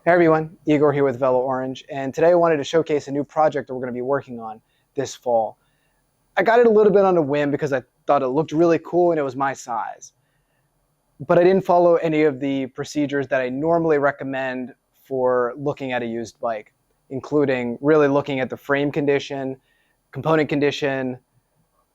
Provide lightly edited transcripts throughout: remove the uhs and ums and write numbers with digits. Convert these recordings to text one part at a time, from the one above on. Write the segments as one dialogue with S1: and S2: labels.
S1: Hey everyone, Igor here with Velo Orange, and today I wanted to showcase a new project that we're going to be working on this fall. I got it a little bit on a whim because I thought it looked really cool and it was my size. But I didn't follow any of the procedures that I normally recommend for looking at a used bike, including really looking at the frame condition, component condition,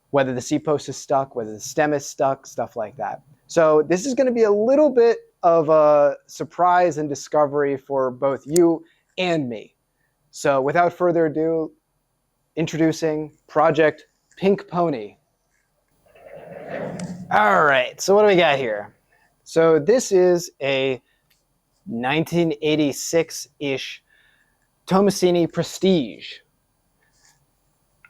S1: whether the seat post is stuck, whether the stem is stuck, stuff like that. So this is going to be a little bit of a surprise and discovery for both you and me. So without further ado, introducing Project Pink Pony. All right, so what do we got here? So this is a 1986-ish Tommasini Prestige.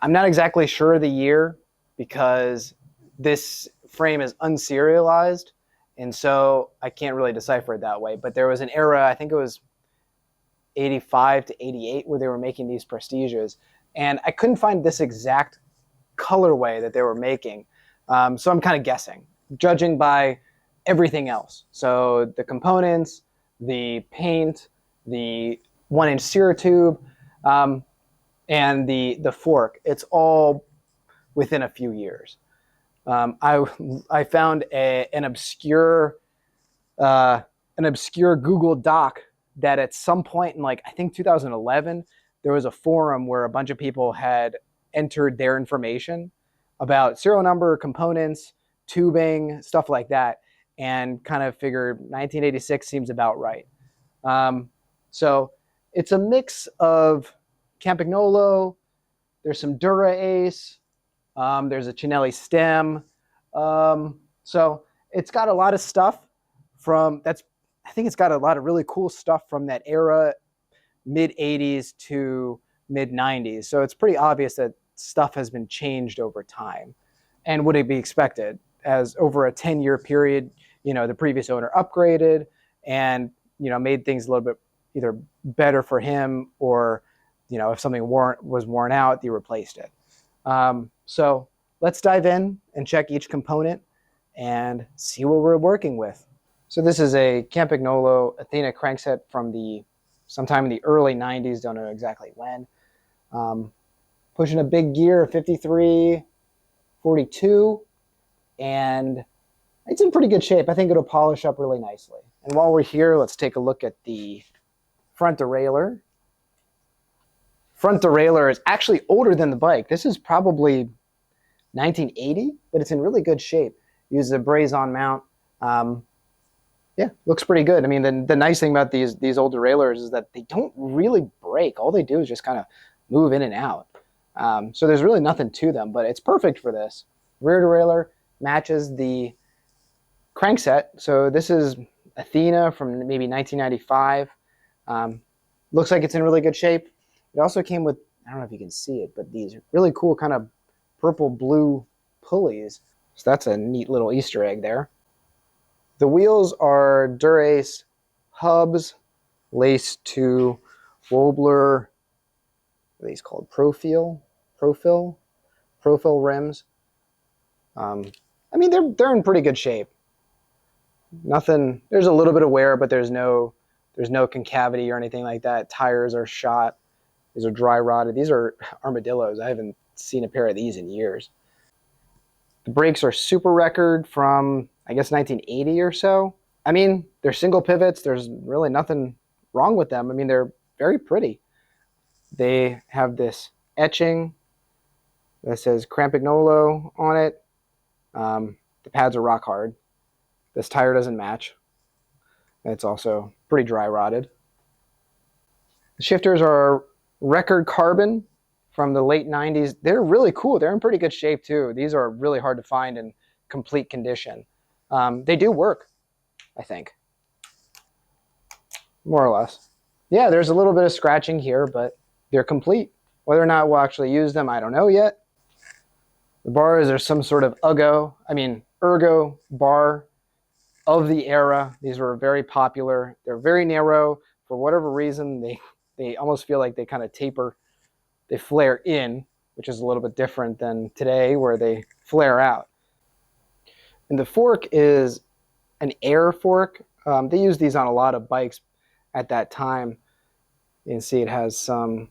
S1: I'm not exactly sure of the year because this frame is unserialized, and so I can't really decipher it that way. But there was an era, I think it was 85 to 88, where they were making these Prestiges, and I couldn't find this exact colorway that they were making. So I'm kind of guessing, judging by everything else. So the components, the paint, the 1-inch sear tube, and the fork. It's all within a few years. I found an obscure Google Doc that at some point in, like, I think 2011, there was a forum where a bunch of people had entered their information about serial number, components, tubing, stuff like that, and kind of figured 1986 seems about right. So it's a mix of Campagnolo, there's some Dura-Ace, there's a Cinelli stem. So it's got a lot of stuff from that's. I think it's got a lot of really cool stuff from that era, mid 80s to mid 90s. So it's pretty obvious that stuff has been changed over time, and would it be expected as over a 10-year period? The previous owner upgraded and made things a little bit either better for him, or if something was worn out, they replaced it. So let's dive in and check each component and see what we're working with. So this is a Campagnolo Athena crankset from sometime in the early 90s, don't know exactly when. Pushing a big gear, 5342, and it's in pretty good shape. I think it'll polish up really nicely. And while we're here, let's take a look at the front derailleur. Front derailleur is actually older than the bike. This is probably 1980, but it's in really good shape. Uses a braze-on mount. Yeah, looks pretty good. I mean, the nice thing about these old derailleurs is that they don't really break. All they do is just kind of move in and out. So there's really nothing to them, but it's perfect for this. Rear derailleur matches the crankset. So this is Athena from maybe 1995. Looks like it's in really good shape. It also came with, I don't know if you can see it, but these really cool kind of purple-blue pulleys. So that's a neat little Easter egg there. The wheels are Dura-Ace hubs laced to Wobbler, what are these called? Profil rims. I mean, they're in pretty good shape. Nothing. There's a little bit of wear, but there's no concavity or anything like that. Tires are shot. These are dry rotted. These are armadillos. I haven't seen a pair of these in years. The brakes are Super Record from, I guess, 1980 or so. I mean, they're single pivots. There's really nothing wrong with them. I mean, they're very pretty. They have this etching that says Campagnolo on it. The pads are rock hard. This tire doesn't match. It's also pretty dry rotted. The shifters are Record Carbon from the late 90s. They're really cool. They're in pretty good shape too. These are really hard to find in complete condition. They do work, I think. More or less. Yeah, there's a little bit of scratching here, but they're complete. Whether or not we'll actually use them, I don't know yet. The bars are some sort of ergo bar of the era. These were very popular. They're very narrow. For whatever reason, they almost feel like they kind of taper. They flare in, which is a little bit different than today where they flare out. And the fork is an air fork. They use these on a lot of bikes at that time. You can see it has some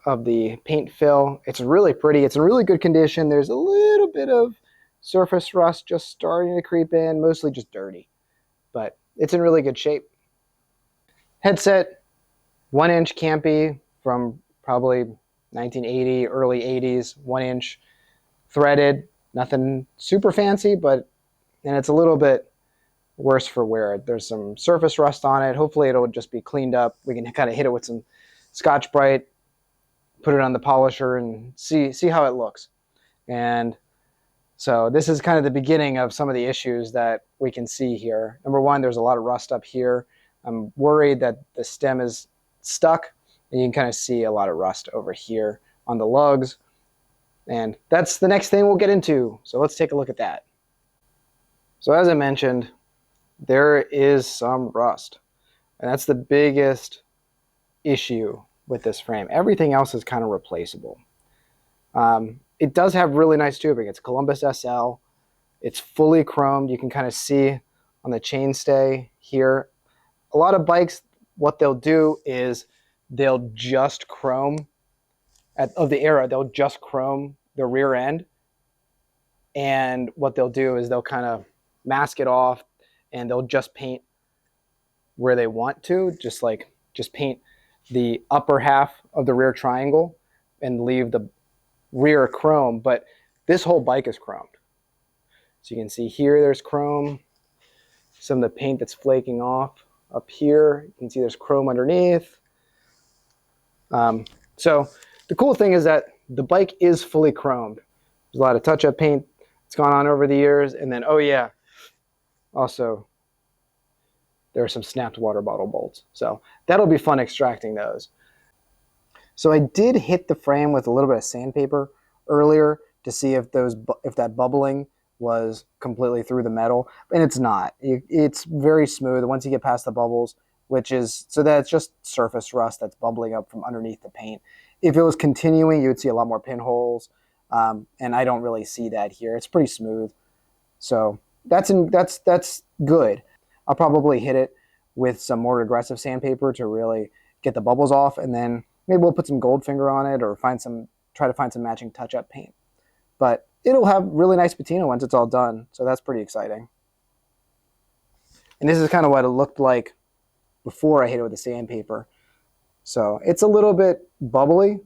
S1: of the paint fill. It's really pretty. It's in really good condition. There's a little bit of surface rust just starting to creep in, mostly just dirty, but it's in really good shape. Headset, 1-inch Campy from probably 1980, early 80s, 1-inch threaded, nothing super fancy, and it's a little bit worse for wear. There's some surface rust on it. Hopefully it'll just be cleaned up. We can kind of hit it with some Scotch-Brite, put it on the polisher, and see how it looks. And so this is kind of the beginning of some of the issues that we can see here. Number one, there's a lot of rust up here. I'm worried that the stem is stuck, and you can kind of see a lot of rust over here on the lugs. And that's the next thing we'll get into. So let's take a look at that. So as I mentioned, there is some rust, and that's the biggest issue with this frame. Everything else is kind of replaceable. It does have really nice tubing. It's Columbus SL. It's fully chromed. You can kind of see on the chainstay here. A lot of bikes, what they'll do is they'll just chrome, of the era, they'll just chrome the rear end. And what they'll do is they'll kind of mask it off, and they'll just paint where they want to, just paint the upper half of the rear triangle and leave the rear chrome. But this whole bike is chromed. So you can see here there's chrome, some of the paint that's flaking off up here. You can see there's chrome underneath. So the cool thing is that the bike is fully chromed. There's a lot of touch-up paint that's gone on over the years. And then, oh yeah, also there are some snapped water bottle bolts. So that'll be fun extracting those. So I did hit the frame with a little bit of sandpaper earlier to see if that bubbling was completely through the metal, and it's not. It's very smooth once you get past the bubbles, so that's just surface rust that's bubbling up from underneath the paint. If it was continuing, you would see a lot more pinholes, and I don't really see that here. It's pretty smooth, so that's good. I'll probably hit it with some more aggressive sandpaper to really get the bubbles off, and then maybe we'll put some Goldfinger on it or try to find some matching touch-up paint. But it'll have really nice patina once it's all done, so that's pretty exciting. And this is kind of what it looked like before I hit it with the sandpaper. So it's a little bit bubbly,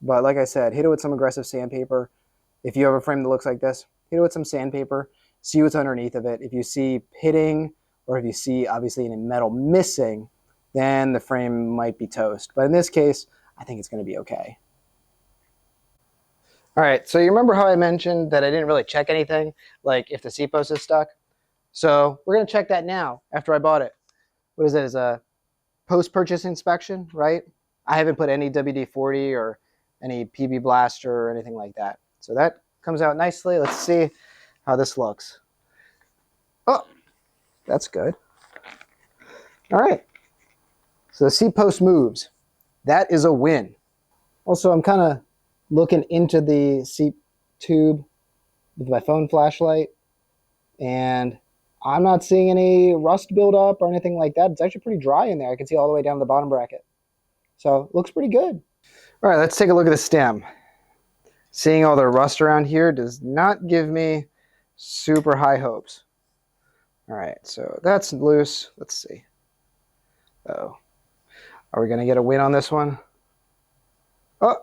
S1: but like I said, hit it with some aggressive sandpaper. If you have a frame that looks like this, hit it with some sandpaper, see what's underneath of it. If you see pitting, or if you see obviously any metal missing, then the frame might be toast. But in this case, I think it's going to be okay. All right, so you remember how I mentioned that I didn't really check anything, like if the seat post is stuck? So we're going to check that now after I bought it. What is it? It's a post-purchase inspection, right? I haven't put any WD-40 or any PB Blaster or anything like that. So that comes out nicely. Let's see how this looks. Oh, that's good. All right. So the seat post moves. That is a win. Also, I'm kind of looking into the seat tube with my phone flashlight, and I'm not seeing any rust buildup or anything like that. It's actually pretty dry in there. I can see all the way down the bottom bracket. So it looks pretty good. All right, let's take a look at the stem. Seeing all the rust around here does not give me super high hopes. All right, so that's loose. Let's see. Uh-oh. Are we going to get a win on this one? Oh,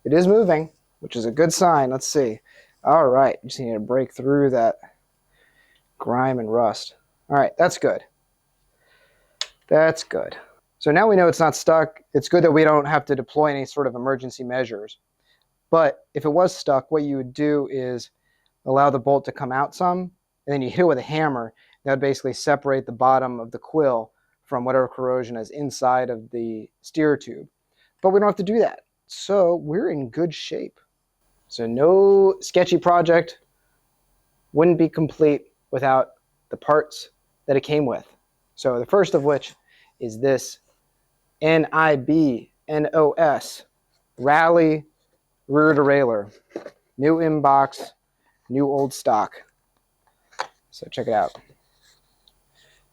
S1: it is moving, which is a good sign. Let's see. All right, just need to break through that grime and rust. All right, that's good. That's good. So now we know it's not stuck. It's good that we don't have to deploy any sort of emergency measures. But if it was stuck, what you would do is allow the bolt to come out some, and then you hit it with a hammer. That would basically separate the bottom of the quill from whatever corrosion is inside of the steer tube. But we don't have to do that. So we're in good shape. So no sketchy project wouldn't be complete without the parts that it came with. So the first of which is this NIBNOS Rally rear derailleur. New inbox, new old stock. So check it out.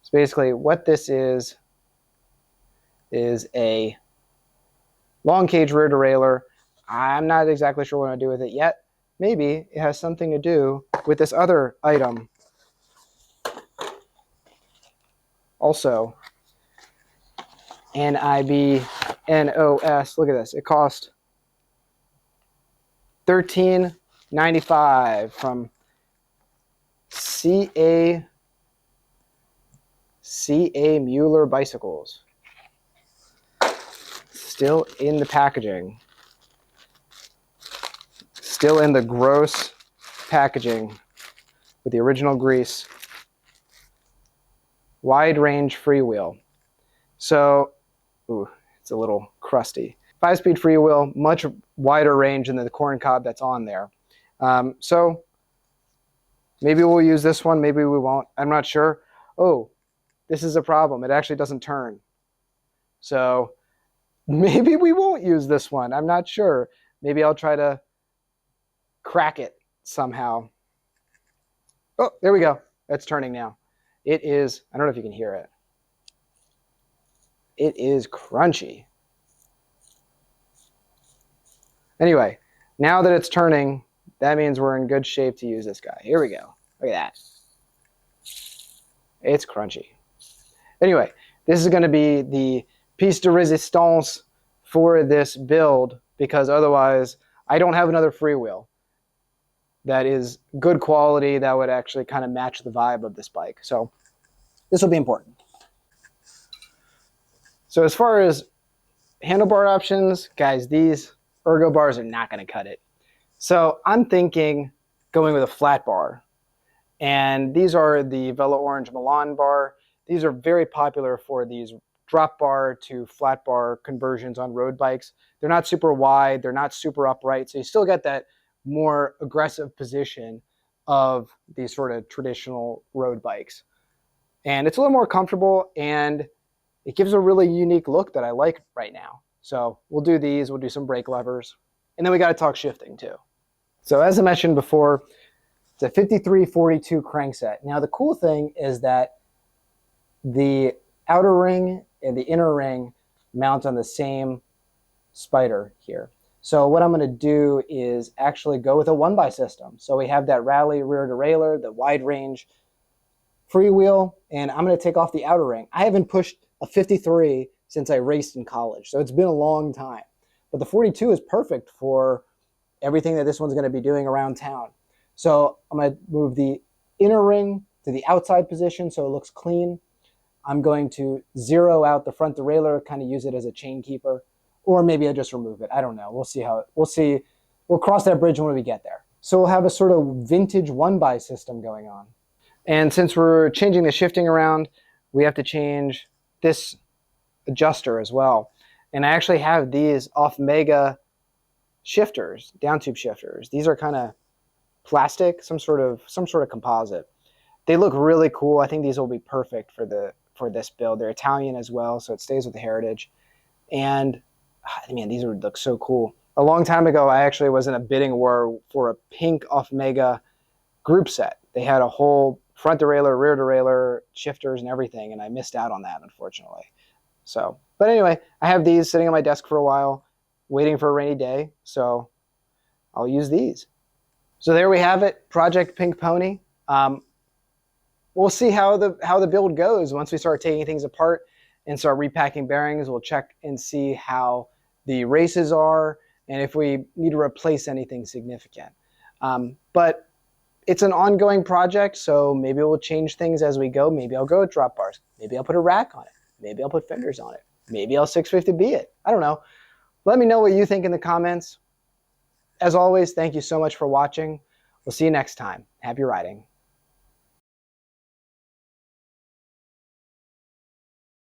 S1: So basically what this is is a long cage rear derailleur. I'm not exactly sure what I'm going to do with it yet. Maybe it has something to do with this other item. Also, NIBNOS. Look at this. It cost $13.95 from CA Mueller Bicycles. Still in the packaging. Still in the gross packaging with the original grease. Wide range freewheel. So, ooh, it's a little crusty. 5-speed freewheel, much wider range than the corn cob that's on there. So maybe we'll use this one, maybe we won't. I'm not sure. Oh, this is a problem. It actually doesn't turn. So maybe we won't use this one. I'm not sure. Maybe I'll try to crack it somehow. Oh, there we go. It's turning now. It is, I don't know if you can hear it. It is crunchy. Anyway, now that it's turning, that means we're in good shape to use this guy. Here we go. Look at that. It's crunchy. Anyway, this is going to be the piece de resistance for this build, because otherwise I don't have another freewheel that is good quality that would actually kind of match the vibe of this bike. So this will be important. So as far as handlebar options, guys, these ergo bars are not going to cut it. So I'm thinking going with a flat bar. And these are the Velo Orange Milan bar. These are very popular for these drop bar to flat bar conversions on road bikes. They're not super wide, they're not super upright, so you still get that more aggressive position of these sort of traditional road bikes. And it's a little more comfortable, and it gives a really unique look that I like right now. So we'll do these, we'll do some brake levers, and then we got to talk shifting too. So as I mentioned before, it's a 5342 crankset. Now the cool thing is that the outer ring and the inner ring mount on the same spider here. So what I'm going to do is actually go with a 1x system. So we have that rally rear derailleur, the wide range freewheel, and I'm going to take off the outer ring. I haven't pushed a 53 since I raced in college, so it's been a long time. But the 42 is perfect for everything that this one's going to be doing around town. So I'm going to move the inner ring to the outside position so it looks clean. I'm going to zero out the front derailleur, kind of use it as a chain keeper, or maybe I just remove it. I don't know. We'll see how, we'll cross that bridge when we get there. So we'll have a sort of vintage 1x system going on. And since we're changing the shifting around, we have to change this adjuster as well. And I actually have these off Mega shifters, down tube shifters. These are kind of plastic, some sort of composite. They look really cool. I think these will be perfect for this build. They're Italian as well, so it stays with the heritage. And man, these would look so cool. A long time ago, I actually was in a bidding war for a pink off Mega group set. They had a whole front derailleur, rear derailleur, shifters and everything, and I missed out on that, unfortunately. So, but anyway, I have these sitting on my desk for a while, waiting for a rainy day, so I'll use these. So there we have it, Project Pink Pony. We'll see how the build goes once we start taking things apart and start repacking bearings. We'll check and see how the races are and if we need to replace anything significant. But it's an ongoing project, so maybe we'll change things as we go. Maybe I'll go with drop bars. Maybe I'll put a rack on it. Maybe I'll put fenders on it. Maybe I'll 650B it. I don't know. Let me know what you think in the comments. As always, thank you so much for watching. We'll see you next time. Happy riding.